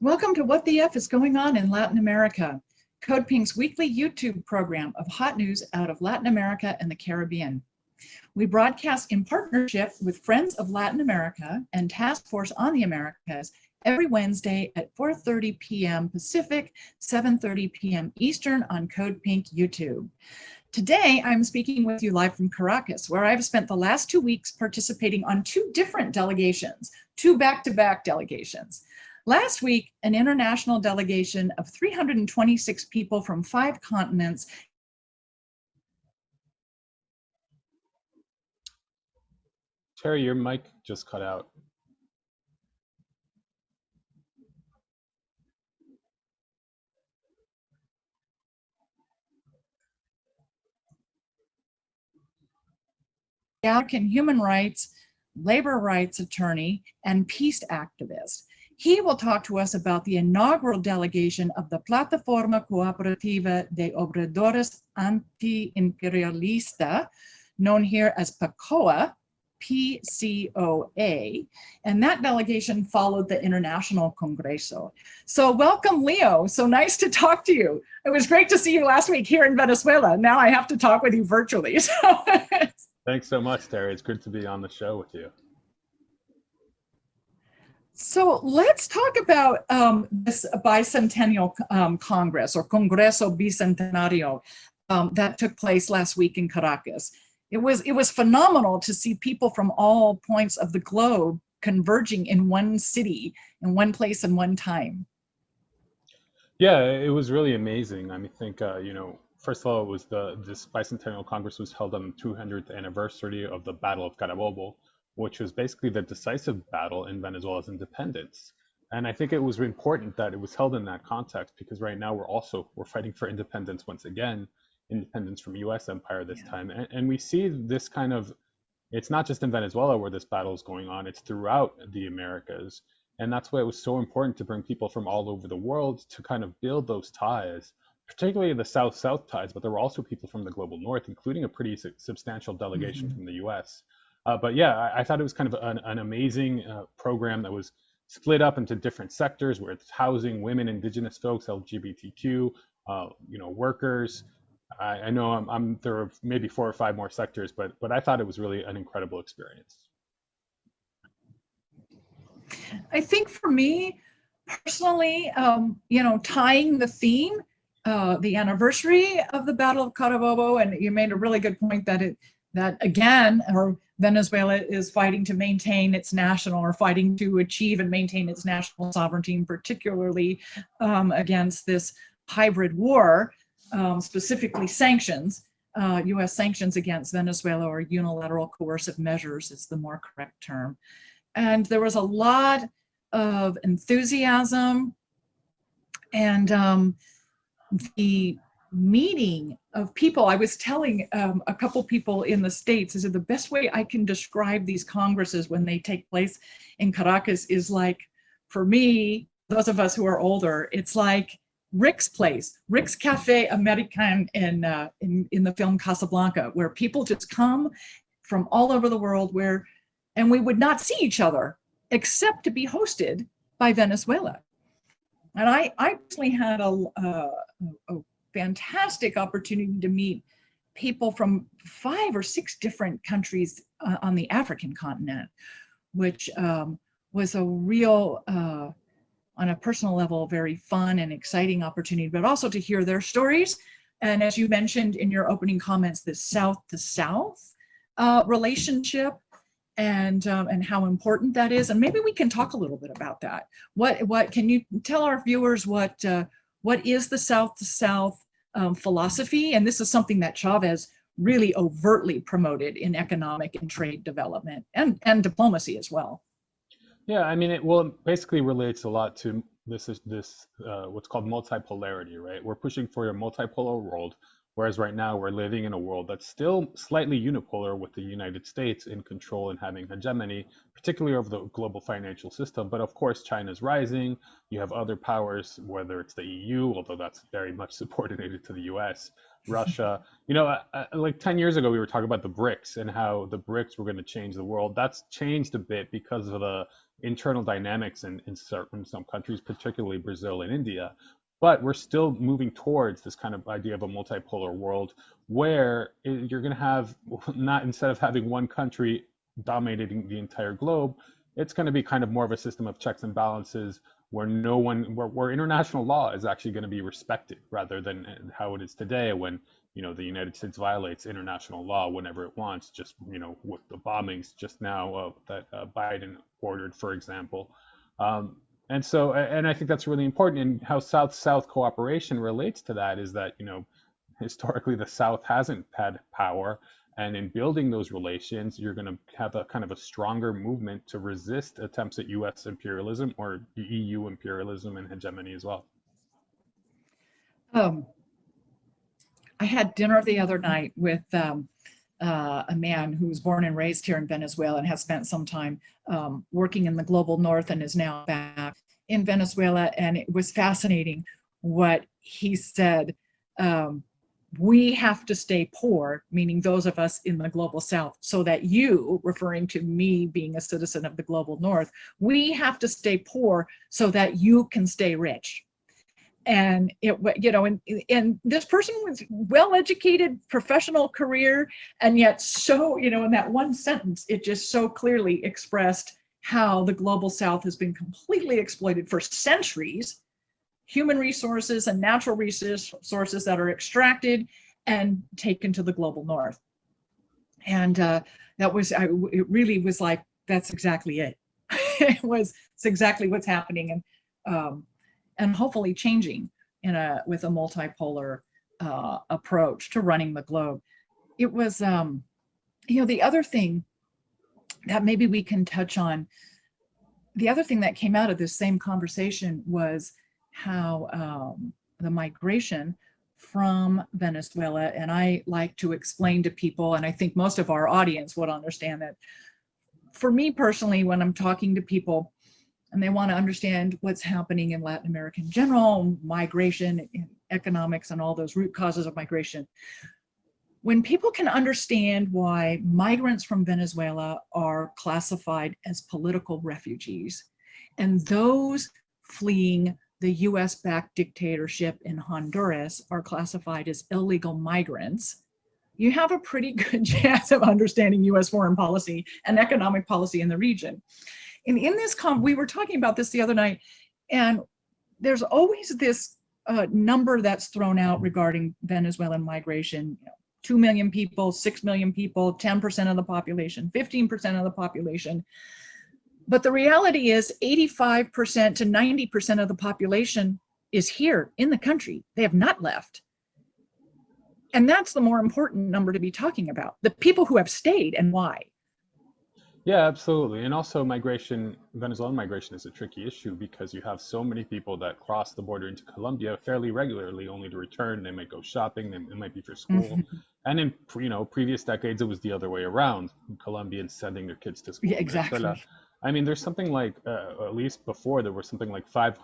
Welcome to What the F is Going On in Latin America, CODEPINK's weekly YouTube program of hot news out of Latin America and the Caribbean. We broadcast in partnership with Friends of Latin America and Task Force on the Americas every Wednesday at 4:30 p.m. Pacific, 7:30 p.m. Eastern on CODEPINK YouTube. Today, I'm speaking with you live from Caracas, where I've spent the last 2 weeks participating on two different delegations, two back-to-back delegations. Last week, an international delegation of 326 people from 5 continents. Terry, your mic just cut out. African human rights, labor rights attorney, and peace activist. He will talk to us about the inaugural delegation of the Plataforma Cooperativa de Obradores Anti-Imperialista, known here as PACOA, PCOA, and that delegation followed the International Congreso. So welcome, Leo. So nice to talk to you. It was great to see you last week here in Venezuela. Now I have to talk with you virtually. Thanks so much, Terry. It's good to be on the show with you. So let's talk about this Bicentennial Congress, or Congreso Bicentenario, that took place last week in Caracas. It was phenomenal to see people from all points of the globe converging in one city, in one place, and one time. Yeah, it was really amazing. I think first of all, it was this Bicentennial Congress was held on the 200th anniversary of the Battle of Carabobo, which was basically the decisive battle in Venezuela's independence. And I think it was important that it was held in that context because right now we're fighting for independence once again, independence from U.S. empire this time. And we see this kind of, it's not just in Venezuela where this battle is going on, it's throughout the Americas. And that's why it was so important to bring people from all over the world to kind of build those ties, particularly the South-South ties, but there were also people from the global North, including a pretty substantial delegation from the U.S. But yeah, I thought it was kind of an amazing program that was split up into different sectors where it's housing, women, indigenous folks, LGBTQ, workers. I know there are maybe 4 or 5 more sectors, but I thought it was really an incredible experience. I think for me personally, tying the theme, the anniversary of the Battle of Carabobo, and you made a really good point that Venezuela is fighting to maintain its national, or fighting to achieve and maintain its national sovereignty, particularly against this hybrid war, specifically sanctions, U.S. sanctions against Venezuela, or unilateral coercive measures is the more correct term. And there was a lot of enthusiasm, and the meeting of people. I was telling a couple people in the States, is that the best way I can describe these congresses when they take place in Caracas is like, for me, those of us who are older, it's like Rick's place, Rick's Cafe American in the film Casablanca, where people just come from all over the world, and we would not see each other except to be hosted by Venezuela. And I personally had a fantastic opportunity to meet people from 5 or 6 different countries on the African continent, which was a real, on a personal level, very fun and exciting opportunity, but also to hear their stories. And as you mentioned in your opening comments, the South-to-South relationship, and how important that is. And maybe we can talk a little bit about that. What can you tell our viewers what is the South-to-South philosophy? And this is something that Chavez really overtly promoted in economic and trade development and diplomacy as well. Yeah, I mean, it basically relates a lot to this what's called multipolarity, right? We're pushing for a multipolar world, whereas right now we're living in a world that's still slightly unipolar, with the United States in control and having hegemony, particularly over the global financial system. But of course, China's rising. You have other powers, whether it's the EU, although that's very much subordinated to the US, Russia. Like 10 years ago, we were talking about the BRICS and how the BRICS were going to change the world. That's changed a bit because of internal dynamics in some countries, particularly Brazil and India. But we're still moving towards this kind of idea of a multipolar world where you're going to have, not, instead of having one country dominating the entire globe, it's going to be kind of more of a system of checks and balances where no one, where international law is actually going to be respected rather than how it is today when, the United States violates international law whenever it wants, just, with the bombings just now that Biden ordered, for example. And I think that's really important. And how South-South cooperation relates to that is that, historically the South hasn't had power. And in building those relations, you're going to have a kind of a stronger movement to resist attempts at US imperialism or EU imperialism and hegemony as well. I had dinner the other night with a man who was born and raised here in Venezuela and has spent some time working in the global north and is now back in Venezuela. And it was fascinating what he said. We have to stay poor, meaning those of us in the global south, so that you, referring to me being a citizen of the global north, we have to stay poor so that you can stay rich. And and this person was well-educated, professional career, and yet so, in that one sentence, it just so clearly expressed how the global south has been completely exploited for centuries. Human resources and natural resources that are extracted and taken to the global north. And it really was like, that's exactly it. It's exactly what's happening, and hopefully changing with a multipolar approach to running the globe. It was, the other thing that maybe we can touch on, the other thing that came out of this same conversation was how the migration from Venezuela, and I like to explain to people, and I think most of our audience would understand that. For me personally, when I'm talking to people and they want to understand what's happening in Latin America in general, migration, economics, and all those root causes of migration, when people can understand why migrants from Venezuela are classified as political refugees, and those fleeing the US-backed dictatorship in Honduras are classified as illegal migrants, you have a pretty good chance of understanding US foreign policy and economic policy in the region. And in this we were talking about this the other night, and there's always this number that's thrown out regarding Venezuelan migration. 2 million people, 6 million people, 10% of the population, 15% of the population. But the reality is 85% to 90% of the population is here in the country. They have not left. And that's the more important number to be talking about, the people who have stayed and why. Yeah, absolutely. And also Venezuelan migration is a tricky issue because you have so many people that cross the border into Colombia fairly regularly only to return. They might go shopping, it might be for school. And in previous decades, it was the other way around, Colombians sending their kids to school in Venezuela. I mean, there's something like, at least before, there were something like 5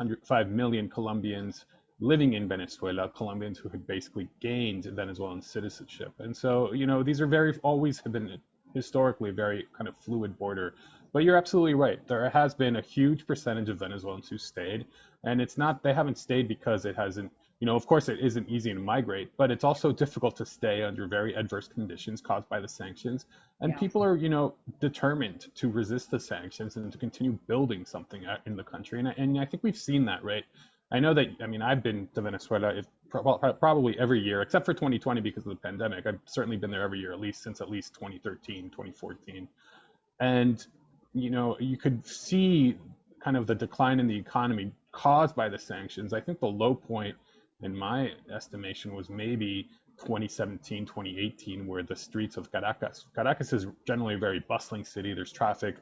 million Colombians living in Venezuela, Colombians who had basically gained Venezuelan citizenship. And so, these are always have been historically a very kind of fluid border. But you're absolutely right. There has been a huge percentage of Venezuelans who stayed. And they haven't stayed because it hasn't, of course it isn't easy to migrate, but it's also difficult to stay under very adverse conditions caused by the sanctions. And people are, determined to resist the sanctions and to continue building something in the country. And I think we've seen that, right? I know that, I've been to Venezuela probably every year, except for 2020 because of the pandemic. I've certainly been there every year, since at least 2013, 2014. And, you could see kind of the decline in the economy caused by the sanctions. I think the low point in my estimation was maybe 2017, 2018, where the streets of Caracas is generally a very bustling city. There's traffic,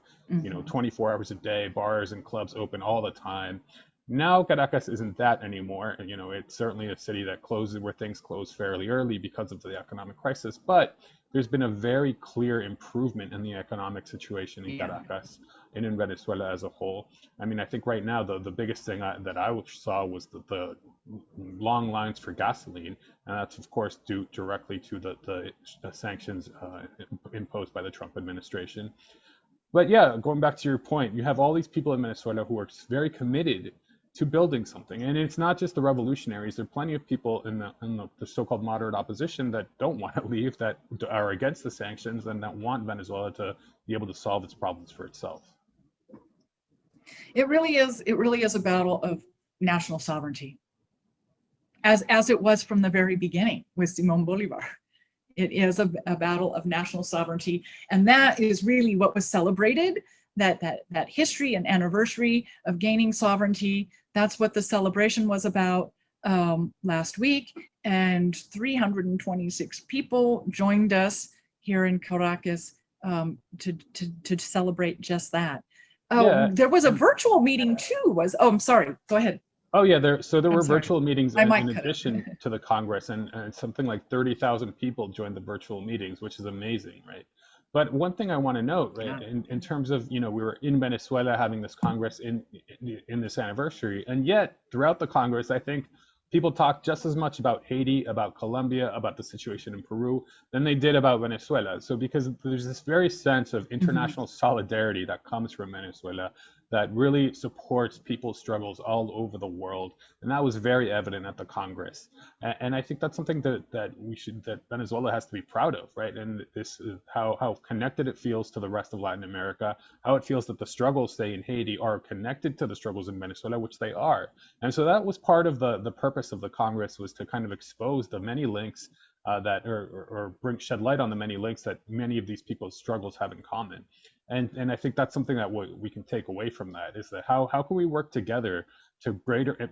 24 hours a day, bars and clubs open all the time. Now Caracas isn't that anymore. It's certainly a city that closes, where things close fairly early because of the economic crisis. But there's been a very clear improvement in the economic situation in Caracas and in Venezuela as a whole. I think right now the biggest thing that I saw was the long lines for gasoline, and that's of course due directly to the sanctions imposed by the Trump administration. But yeah, going back to your point, you have all these people in Venezuela who are very committed to building something, and it's not just the revolutionaries. There are plenty of people in the so-called moderate opposition that don't want to leave, that are against the sanctions, and that want Venezuela to be able to solve its problems for itself. It really is a battle of national sovereignty, as it was from the very beginning with Simon Bolivar. It is a battle of national sovereignty, and that is really what was celebrated. That history and anniversary of gaining sovereignty. That's what the celebration was about last week, and 326 people joined us here in Caracas to celebrate just that. Yeah, There was a virtual meeting too. I'm sorry. Go ahead. oh yeah, there were I'm sorry. virtual meetings I in, might in cut it. addition to the Congress, and something like 30,000 people joined the virtual meetings, which is amazing, right? But one thing I want to note, right, Yeah. in terms of, we were in Venezuela having this Congress in this anniversary, and yet throughout the Congress, I think people talked just as much about Haiti, about Colombia, about the situation in Peru than they did about Venezuela. So because there's this very sense of international solidarity that comes from Venezuela that really supports people's struggles all over the world, and that was very evident at the Congress. And I think that's something that Venezuela has to be proud of, right? And this is how connected it feels to the rest of Latin America, how it feels that the struggles, say in Haiti, are connected to the struggles in Venezuela, which they are. And so that was part of the purpose of the Congress, was to kind of expose the many links shed light on the many links that many of these people's struggles have in common. And I think that's something that we can take away from that, is that how can we work together to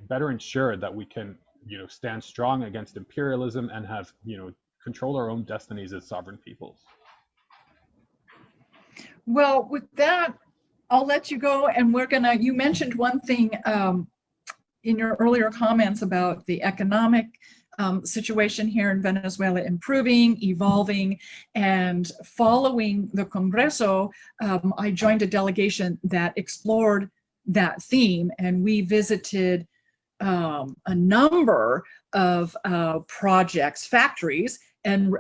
better ensure that we can stand strong against imperialism and have control our own destinies as sovereign peoples. Well, with that, I'll let you go, and you mentioned one thing in your earlier comments about the economic situation here in Venezuela improving, evolving, and following the Congreso. I joined a delegation that explored that theme, and we visited a number of projects, factories, and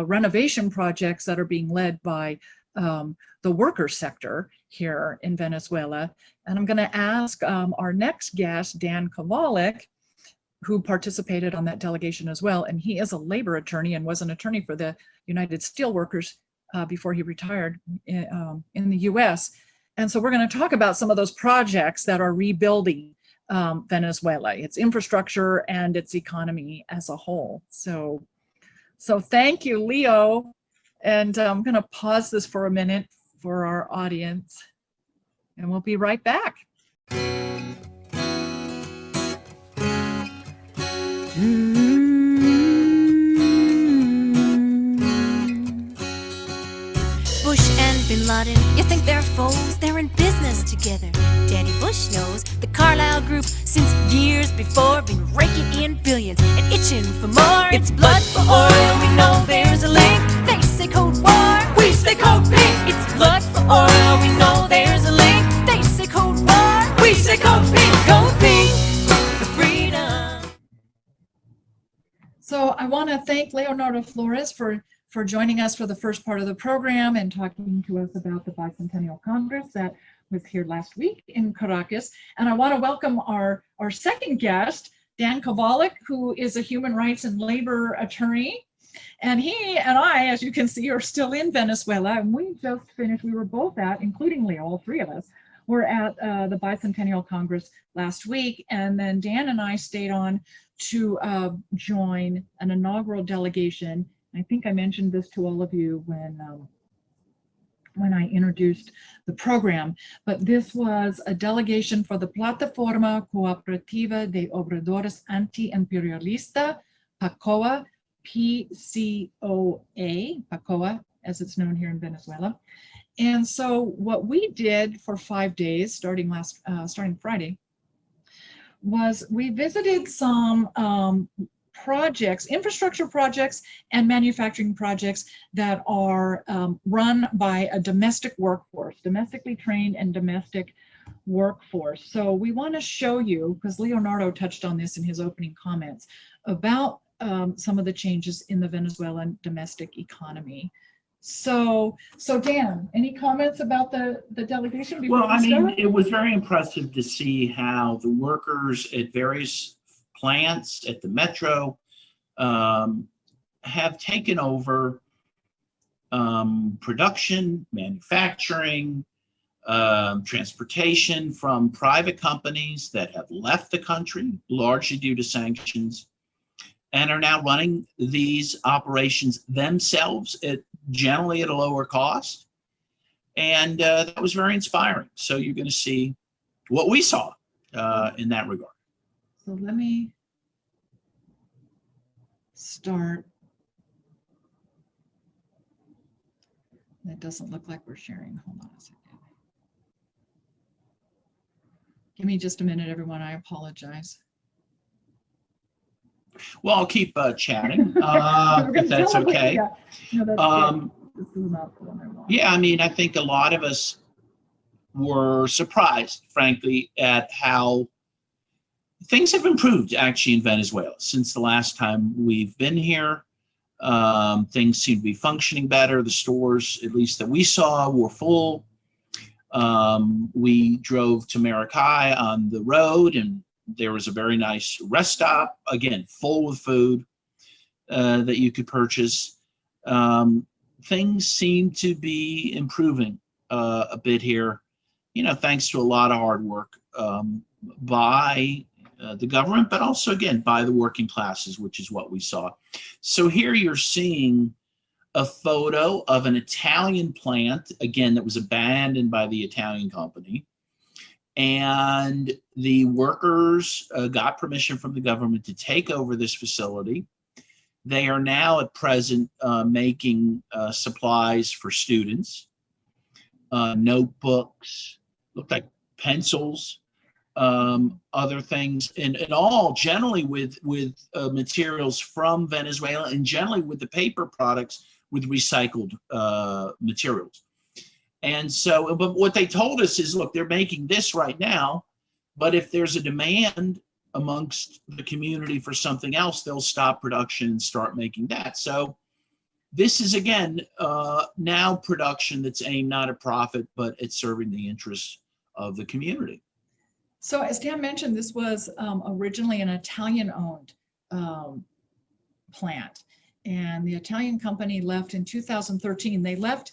renovation projects that are being led by the worker sector here in Venezuela. And I'm going to ask our next guest, Dan Kovalik, who participated on that delegation as well. And he is a labor attorney and was an attorney for the United Steelworkers before he retired in the US. And so we're going to talk about some of those projects that are rebuilding Venezuela, its infrastructure and its economy as a whole. So thank you, Leo. And I'm going to pause this for a minute for our audience, and we'll be right back. Bush and Bin Laden, you think they're foes? They're in business together. Daddy Bush knows the Carlyle Group since years before been raking in billions and itching for more. It's blood for oil, we know there's a link. They say Cold War, we say Code Pink. It's blood for oil, we know there's a link. They say Cold War, we say Code Pink. Code Pink for freedom. So I want to thank Leonardo Flores for joining us for the first part of the program and talking to us about the Bicentennial Congress that was here last week in Caracas. And I want to welcome our second guest, Dan Kovalik, who is a human rights and labor attorney. And he and I, as you can see, are still in Venezuela. And we just finished, we were both including Leo, all three of us, were at the Bicentennial Congress last week. And then Dan and I stayed on to join an inaugural delegation. I think I mentioned this to all of you when I introduced the program, but this was a delegation for the Plataforma Cooperativa de Obradores Anti-Imperialista, PACOA, PCOA, PACOA, as it's known here in Venezuela. And so what we did for 5 days, starting Friday, was we visited some projects, infrastructure projects and manufacturing projects that are run by a domestic workforce, domestically trained and domestic workforce. So we want to show you, because Leonardo touched on this in his opening comments, about some of the changes in the Venezuelan domestic economy. So Dan, any comments about the delegation before Well, we I mean, start? it was very impressive to see how the workers at various plants at the Metro have taken over production, manufacturing, transportation from private companies that have left the country, largely due to sanctions, and are now running these operations themselves generally at a lower cost. And that was very inspiring. So you're going to see what we saw in that regard. So let me start. That doesn't look like we're sharing. Hold on a second. Give me just a minute, everyone. I apologize. Well, I'll keep chatting if that's okay. Yeah. No, that's good. This is not the one I want. Yeah, I mean, I think a lot of us were surprised, frankly, at how things have improved actually in Venezuela since the last time we've been here. Things seem to be functioning better. The stores, at least that we saw, were full. We drove to Maracay on the road, and there was a very nice rest stop, again, full with food that you could purchase. Things seem to be improving a bit here, thanks to a lot of hard work by the government, but also, again, by the working classes, which is what we saw. So here you're seeing a photo of an Italian plant, again, that was abandoned by the Italian company. And the workers got permission from the government to take over this facility. They are now at present making supplies for students, notebooks, look like pencils, other things, and all generally with materials from Venezuela, and generally with the paper products with recycled materials. And so, but what they told us is, look, they're making this right now, but if there's a demand amongst the community for something else, they'll stop production and start making that. So this is, again, now production that's aimed not at profit, but at serving the interests of the community. So as Dan mentioned, this was originally an Italian-owned plant, and the Italian company left in 2013. They left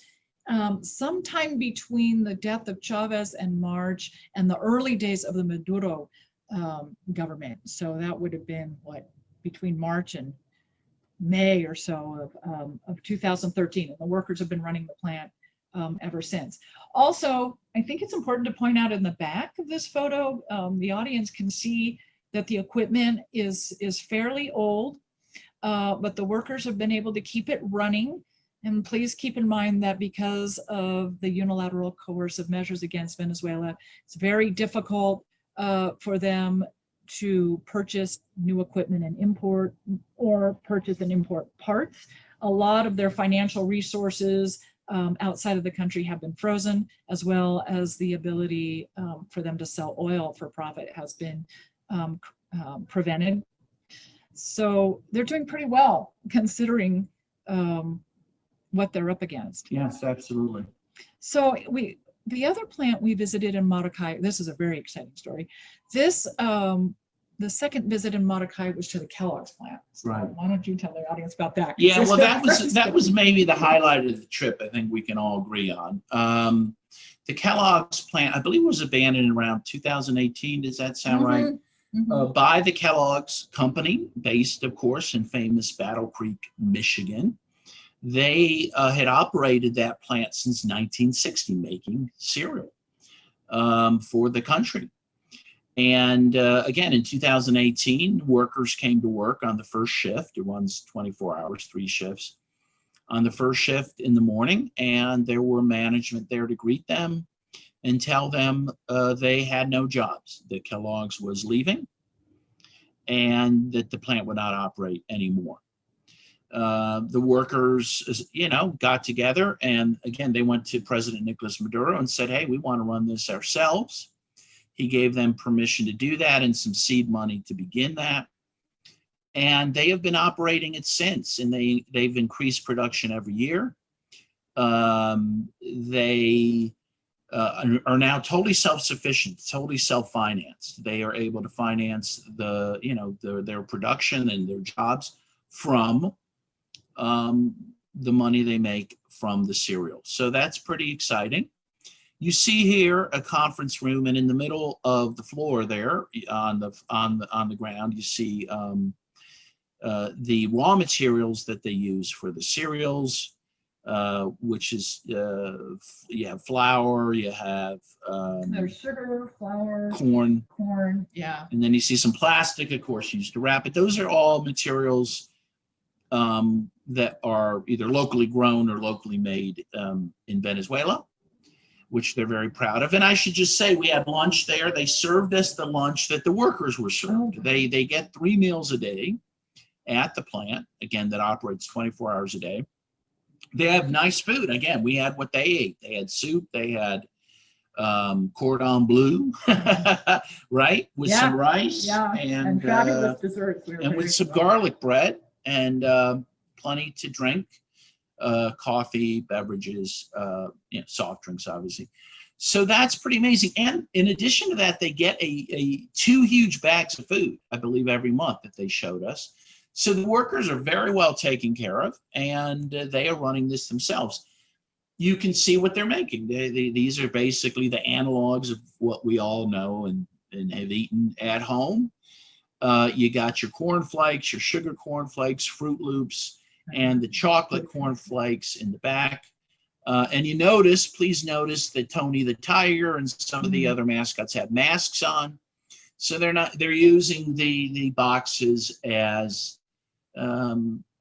sometime between the death of Chavez and March and the early days of the Maduro government. So that would have been between March and May or so of 2013. And the workers have been running the plant ever since. Also, I think it's important to point out in the back of this photo, the audience can see that the equipment is fairly old, but the workers have been able to keep it running. And please keep in mind that because of the unilateral coercive measures against Venezuela, it's very difficult for them to purchase new equipment and import, or purchase and import parts. A lot of their financial resources outside of the country have been frozen, as well as the ability for them to sell oil for profit has been prevented. So they're doing pretty well considering what they're up against. Yes, absolutely. So the other plant we visited in Maracay, this is a very exciting story. This, the second visit in Maracay was to the Kelloggs plant. So right. Why don't you tell the audience about that? Yeah, well, that was maybe the highlight of the trip, I think we can all agree on. The Kellogg's plant, I believe, was abandoned around 2018. Does that sound right? Mm-hmm. By the Kellogg's company, based, of course, in famous Battle Creek, Michigan. They had operated that plant since 1960, making cereal for the country. And again, in 2018, workers came to work on the first shift. It runs 24 hours, 3 shifts. On the first shift in the morning, and there were management there to greet them and tell them they had no jobs, that Kellogg's was leaving and that the plant would not operate anymore. The workers, got together, and again, they went to President Nicolas Maduro and said, hey, we want to run this ourselves. He gave them permission to do that and some seed money to begin that. And they have been operating it since, and they've increased production every year. They are now totally self-sufficient, totally self-financed. They are able to finance their production and their jobs from the money they make from the cereal. So that's pretty exciting. You see here a conference room, and in the middle of the floor there on the ground, you see the raw materials that they use for the cereals, which is you have flour, you have There's sugar, flour, corn, yeah. and then you see some plastic, of course, used to wrap it. Those are all materials that are either locally grown or locally made in Venezuela, which they're very proud of. And I should just say, we had lunch there. They served us the lunch that the workers were served. They get 3 meals a day at the plant, again, that operates 24 hours a day. They have nice food. Again, we had what they ate. They had soup. They had cordon bleu, right, with some rice, and fabulous desserts. And with some garlic bread and plenty to drink, coffee, beverages, soft drinks, obviously. So that's pretty amazing. And in addition to that, they get a 2 huge bags of food, I believe, every month that they showed us. So the workers are very well taken care of, and they are running this themselves. You can see what they're making. These are basically the analogs of what we all know and have eaten at home. You got your cornflakes, your sugar cornflakes, Fruit Loops, and the chocolate cornflakes in the back. And you please notice that Tony the Tiger and some of the other mascots have masks on. So they're using the boxes as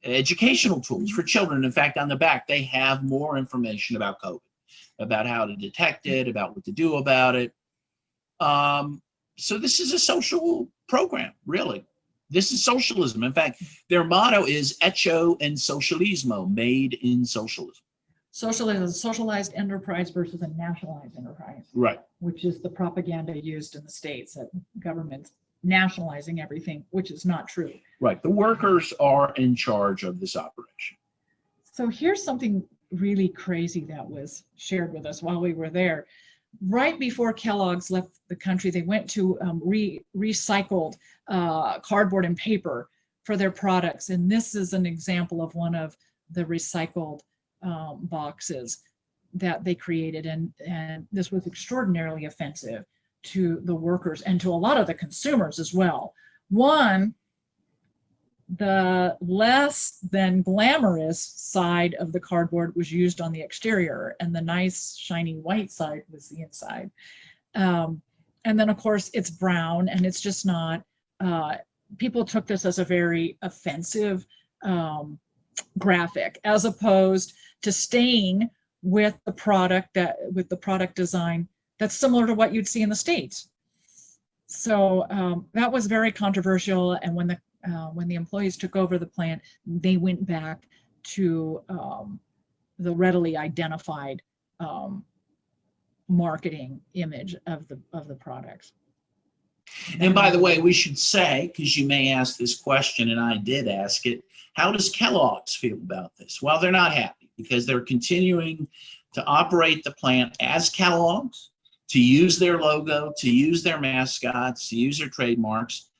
educational tools for children. In fact, on the back, they have more information about COVID, about how to detect it, about what to do about it. So this is a social program, really. This is socialism. In fact, their motto is Hecho en Socialismo, made in socialism. Socialism is a socialized enterprise versus a nationalized enterprise. Right. Which is the propaganda used in the States, that government's nationalizing everything, which is not true. Right. The workers are in charge of this operation. So here's something really crazy that was shared with us while we were there. Right before Kellogg's left the country, they went to recycled cardboard and paper for their products. And this is an example of one of the recycled boxes that they created. And this was extraordinarily offensive to the workers and to a lot of the consumers as well. One, the less than glamorous side of the cardboard was used on the exterior, and the nice shiny white side was the inside. And then of course it's brown, and it's just not, people took this as a very offensive graphic, as opposed to staying with the product design that's similar to what you'd see in the States. So that was very controversial. And when the employees took over the plant, they went back to the readily identified marketing image of the products. And by the way, we should say, because you may ask this question, and I did ask it, how does Kellogg's feel about this? Well, they're not happy, because they're continuing to operate the plant as Kellogg's, to use their logo, to use their mascots, to use their trademarks,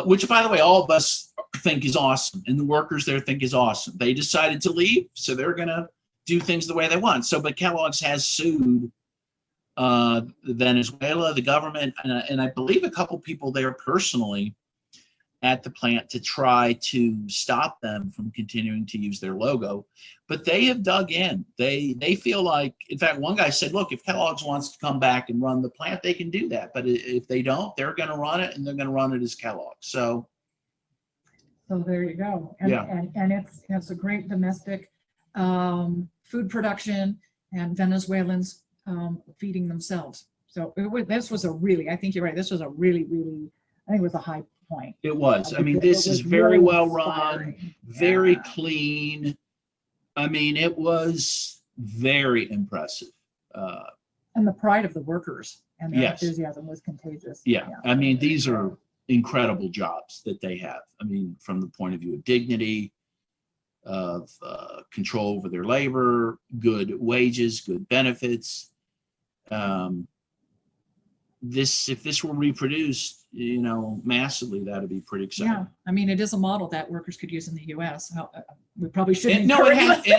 which, by the way, all of us think is awesome, and the workers there think is awesome. They decided to leave, so they're going to do things the way they want. So, but Kellogg's has sued Venezuela, the government, and I believe a couple people there personally at the plant to try to stop them from continuing to use their logo. But they have dug in. They feel like, in fact, one guy said, look, if Kellogg's wants to come back and run the plant, they can do that. But if they don't, they're going to run it, and they're going to run it as Kellogg's. So there you go. And, yeah. and it's a great domestic food production, and Venezuelans feeding themselves. So this was a really, I think you're right, this was a really, really, I think it was a high point. It was. I mean, this is very well run, very clean. I mean, it was very impressive. And the pride of the workers and their enthusiasm was contagious. Yeah. I mean, these are incredible jobs that they have. I mean, from the point of view of dignity, of control over their labor, good wages, good benefits. If this were reproduced, massively, that'd be pretty exciting. Yeah, I mean, it is a model that workers could use in the U.S. We probably shouldn't. No, it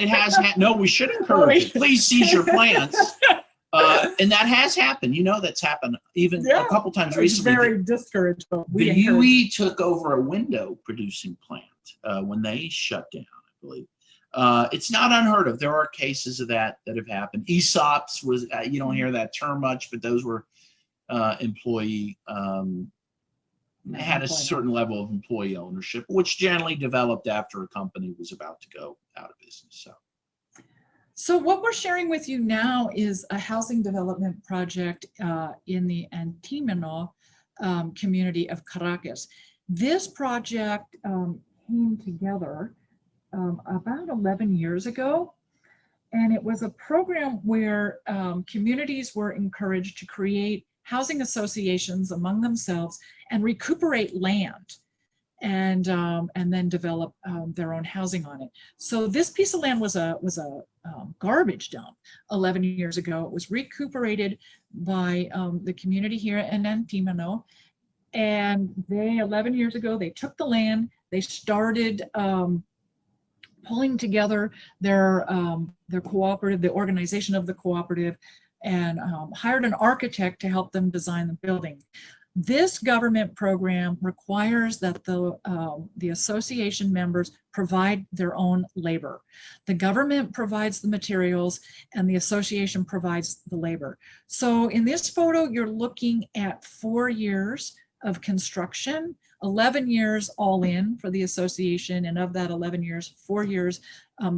has. No, we should encourage it. Please seize your plants. And that has happened. That's happened even a couple times recently. It's very discouraged. The UE took over a window producing plant when they shut down, I believe. It's not unheard of. There are cases of that have happened. ESOPs was, you don't hear that term much, but those were employee, had a certain level of employee ownership, which generally developed after a company was about to go out of business. So what we're sharing with you now is a housing development project in the Antimano community of Caracas. This project came together about 11 years ago, and it was a program where communities were encouraged to create housing associations among themselves and recuperate land and then develop their own housing on it. So this piece of land was a garbage dump 11 years ago. It was recuperated by the community here in Antimano, and 11 years ago, they took the land, they started pulling together their cooperative, the organization of the cooperative, and hired an architect to help them design the building. This government program requires that the association members provide their own labor. The government provides the materials and the association provides the labor. So in this photo, you're looking at 4 years of construction, 11 years all in for the association, and of that 11 years, 4 years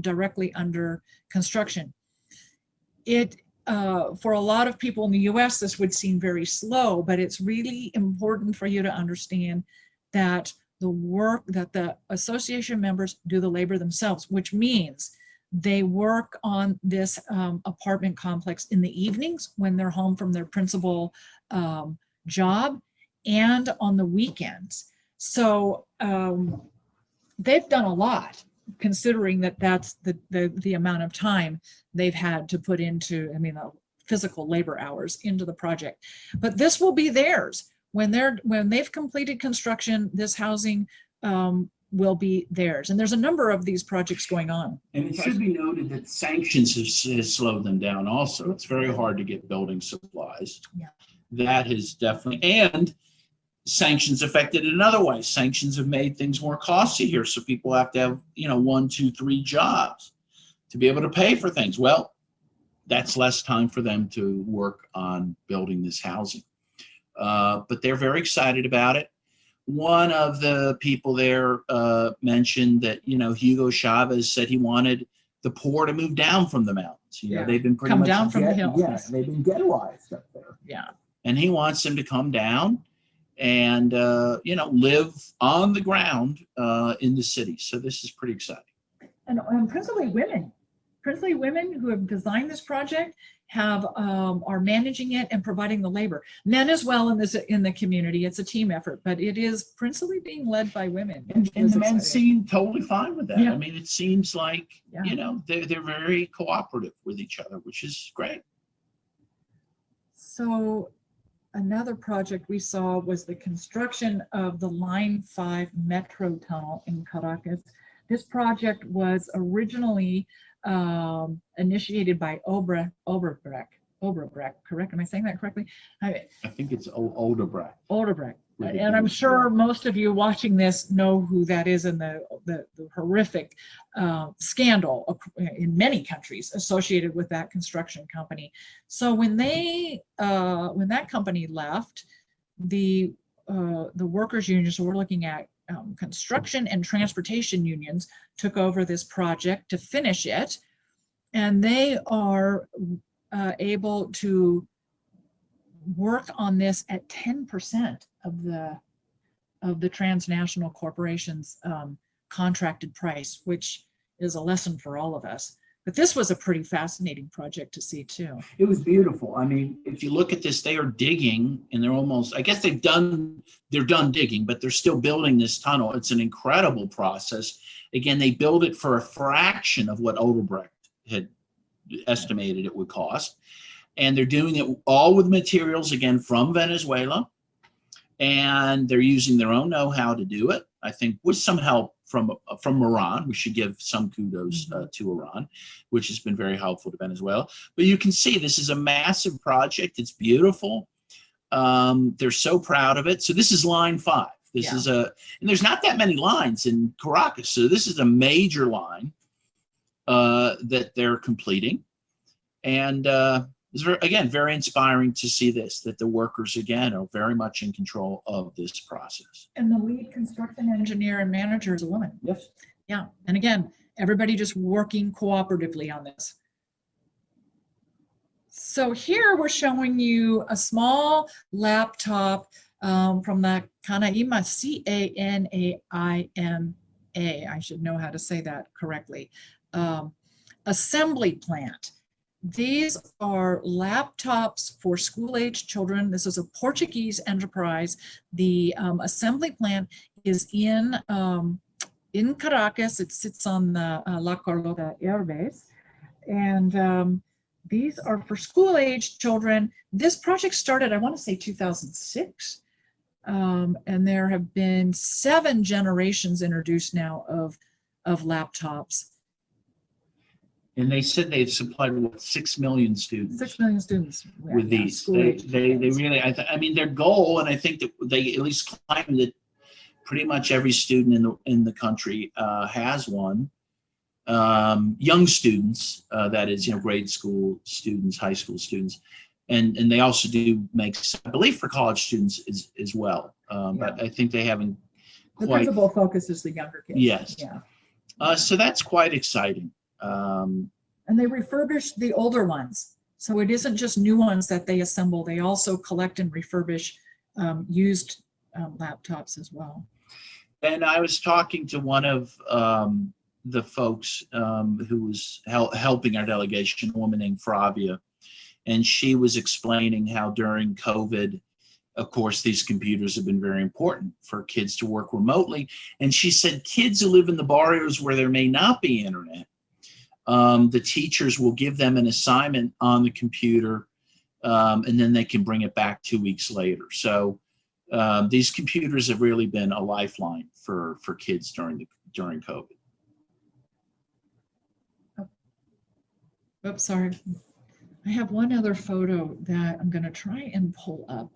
directly under construction. For a lot of people in the US, this would seem very slow, but it's really important for you to understand that the association members do the labor themselves, which means they work on this apartment complex in the evenings when they're home from their principal job and on the weekends. So they've done a lot, considering that that's the amount of time they've had to put into, physical labor hours into the project. But this will be theirs. When they've completed construction, this housing will be theirs. And there's a number of these projects going on. And it should be noted that sanctions has slowed them down also. It's very hard to get building supplies. Yeah. That has definitely, and sanctions affected it another way. Sanctions have made things more costly here. So people have to have, 1, 2, 3 jobs to be able to pay for things. Well, that's less time for them to work on building this housing. But they're very excited about it. One of the people there mentioned that, Hugo Chavez said he wanted the poor to move down from the mountains. They've been pretty much down from the hills. Yeah, they've been ghettoized up there. Yeah. And he wants them to come down and live on the ground in the city. So this is pretty exciting. And principally women who have designed this project are managing it and providing the labor. Men as well in the community. It's a team effort, but it is principally being led by women. And the men seem totally fine with that. Yeah. It seems like they're very cooperative with each other, which is great. So another project we saw was the construction of the Line 5 Metro Tunnel in Caracas. This project was originally initiated by Obrecht, correct? Am I saying that correctly? I think it's Odebrecht. Odebrecht. And I'm sure most of you watching this know who that is in the horrific scandal in many countries associated with that construction company. So when that company left, the workers' unions, so we're looking at construction and transportation unions, took over this project to finish it, and they are able to work on this at 10% of the transnational corporation's contracted price, which is a lesson for all of us. But this was a pretty fascinating project to see too. It was beautiful. I mean, if you look at this, they are digging and they're almost, I guess they're done digging, but they're still building this tunnel. It's an incredible process. Again, they build it for a fraction of what Odebrecht had estimated it would cost. And they're doing it all with materials, again, from Venezuela. And they're using their own know-how to do it, I think, with some help from Iran. We should give some kudos to Iran, which has been very helpful to Venezuela. But you can see this is a massive project. It's beautiful. They're so proud of it. So this is line 5. This is and there's not that many lines in Caracas. So this is a major line that they're completing. And it's again, very inspiring to see this, that the workers, again, are very much in control of this process. And the lead construction engineer and manager is a woman. Yes. Yeah. And again, everybody just working cooperatively on this. So here we're showing you a small laptop from the Canaima, C-A-N-A-I-M-A. I should know how to say that correctly. Assembly plant. These are laptops for school-age children. This is a Portuguese enterprise. The assembly plant is in Caracas. It sits on the La Carlota Air Base. And these are for school-age children. This project started, I want to say 2006. And there have been 7 generations introduced now of laptops. And they said they've supplied what, 6 million students. 6 million students with these. They really, I mean, their goal, and I think that they at least claim that pretty much every student in the country has one. Young students, that is, grade school students, high school students, and they also do make, I believe, for college students as well. But I think they haven't The quite. principal focus is the younger kids. Yes. Yeah. So that's quite exciting. And they refurbish the older ones. So it isn't just new ones that they assemble. They also collect and refurbish used laptops as well. And I was talking to one of the folks who was helping our delegation, a woman named Fravia, and she was explaining how during COVID, of course, these computers have been very important for kids to work remotely. And she said kids who live in the barrios where there may not be internet, the teachers will give them an assignment on the computer, and then they can bring it back 2 weeks later. So these computers have really been a lifeline for kids during COVID. Oops, sorry. I have one other photo that I'm going to try and pull up,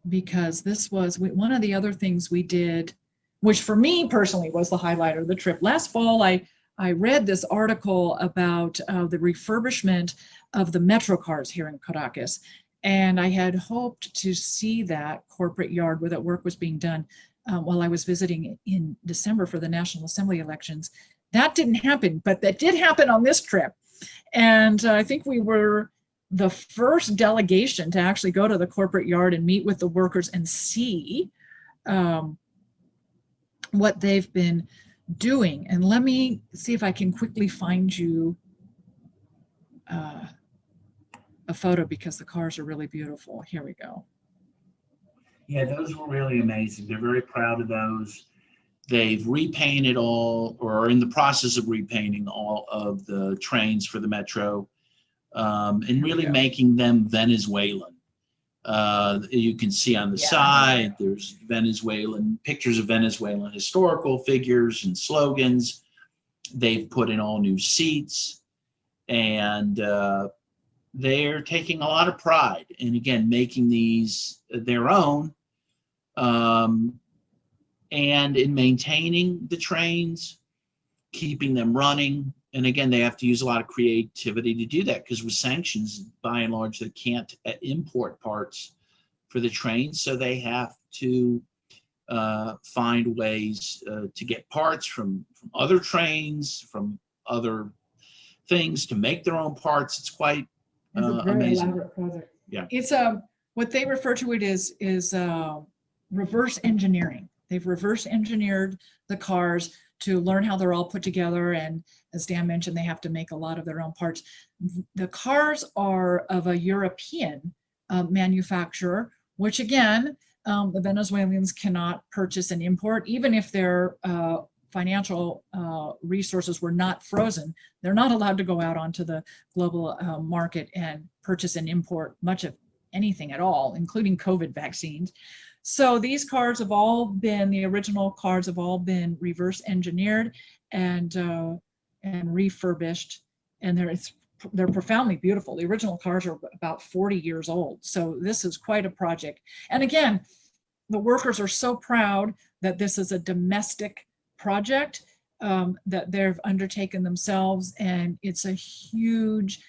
because this was one of the other things we did, which for me personally was the highlight of the trip. Last fall, I read this article about the refurbishment of the metro cars here in Caracas. And I had hoped to see that corporate yard where that work was being done while I was visiting in December for the National Assembly elections. That didn't happen, but that did happen on this trip. And I think we were the first delegation to actually go to the corporate yard and meet with the workers and see what they've been doing. And let me see if I can quickly find you a photo, because the cars are really beautiful. Here we go. Yeah, those were really amazing. They're very proud of those. They've repainted all, or are in the process of repainting all of the trains for the metro, and really making them Venezuelan. You can see on the side, there's Venezuelan pictures of Venezuelan historical figures and slogans. They've put in all new seats, and they're taking a lot of pride in, again, making these their own, and in maintaining the trains, keeping them running. And again, they have to use a lot of creativity to do that, because with sanctions, by and large, they can't import parts for the trains. So they have to find ways to get parts from other trains, from other things, to make their own parts. It's quite It's a very amazing. elaborate project. Yeah. It's what they refer to it is reverse engineering. They've reverse engineered the cars to learn how they're all put together. And as Dan mentioned, they have to make a lot of their own parts. The cars are of a European manufacturer, which again, the Venezuelans cannot purchase and import, even if their financial resources were not frozen. They're not allowed to go out onto the global market and purchase and import much of anything at all, including COVID vaccines. So these cars have all been, the original cars have all been reverse engineered and refurbished, and they're profoundly beautiful. The original cars are about 40 years old. So this is quite a project. And again, the workers are so proud that this is a domestic project that they've undertaken themselves. And it's a huge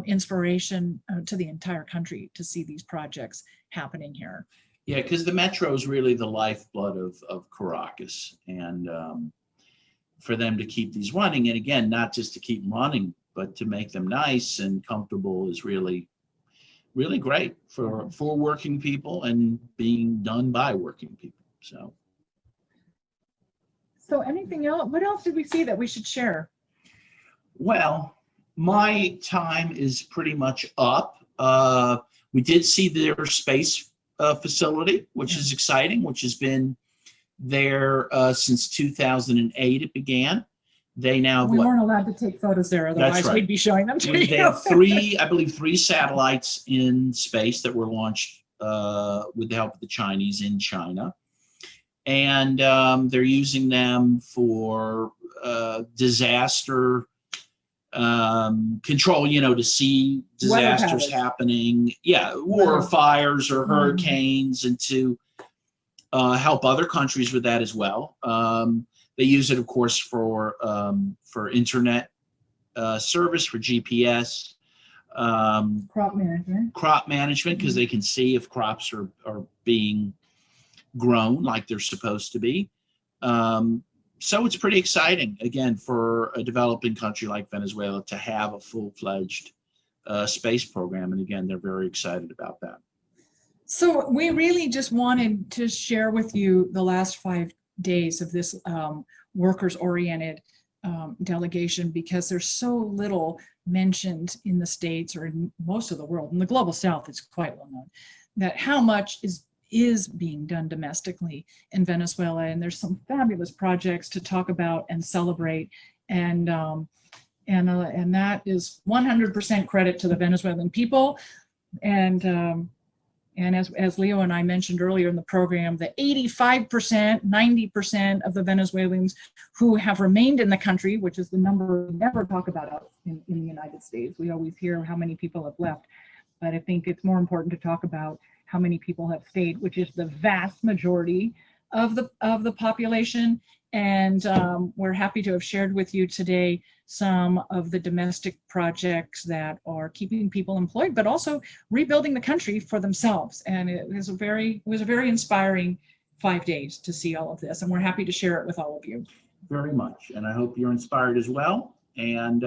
inspiration to the entire country to see these projects happening here. Yeah, because the metro is really the lifeblood of Caracas, and for them to keep these running, and again, not just to keep them running, but to make them nice and comfortable is really, really great for working people and being done by working people. So anything else? What else did we see that we should share? Well, my time is pretty much up. We did see their space facility, which is exciting, which has been there since 2008 it began. They now we weren't allowed to take photos there, otherwise we'd be showing them to you. They have I believe three satellites in space that were launched with the help of the Chinese in China. And they're using them for disaster control, to see disasters happening, or fires or hurricanes, and to help other countries with that as well. They use it, of course, for internet service, for GPS, crop management, because they can see if crops are being grown like they're supposed to be. So it's pretty exciting, again, for a developing country like Venezuela to have a full-fledged space program. And again, they're very excited about that. So we really just wanted to share with you the last 5 days of this workers-oriented delegation, because there's so little mentioned in the States or in most of the world. In the global South, it's quite well known that how much is being done domestically in Venezuela, and there's some fabulous projects to talk about and celebrate, and that is 100% credit to the Venezuelan people, and as Leo and I mentioned earlier in the program, the 85%, 90% of the Venezuelans who have remained in the country, which is the number we never talk about in the United States. We always hear how many people have left, but I think it's more important to talk about how many people have stayed, which is the vast majority of the population. And we're happy to have shared with you today some of the domestic projects that are keeping people employed, but also rebuilding the country for themselves. And it was a very inspiring 5 days to see all of this. And we're happy to share it with all of you. Very much. And I hope you're inspired as well. And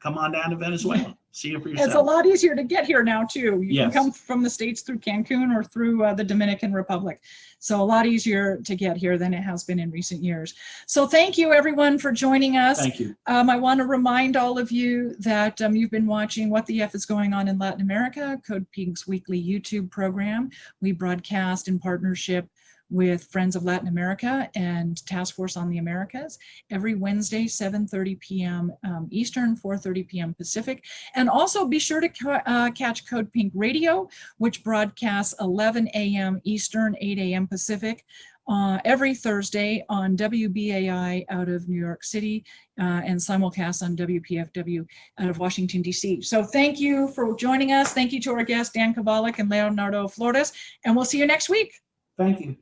come on down to Venezuela. See it for yourself. It's a lot easier to get here now too. You can come from the States through Cancun or through the Dominican Republic. So a lot easier to get here than it has been in recent years. So thank you everyone for joining us. Thank you. I want to remind all of you that you've been watching What the F is Going On in Latin America, CODEPINK's weekly YouTube program. We broadcast in partnership with Friends of Latin America and Task Force on the Americas every Wednesday, 7:30 p.m. Eastern, 4:30 p.m. Pacific. And also be sure to catch CODEPINK Radio, which broadcasts 11 a.m. Eastern, 8 a.m. Pacific, every Thursday on WBAI out of New York City, and simulcast on WPFW out of Washington, D.C. So thank you for joining us. Thank you to our guests, Dan Kovalik and Leonardo Flores, and we'll see you next week. Thank you.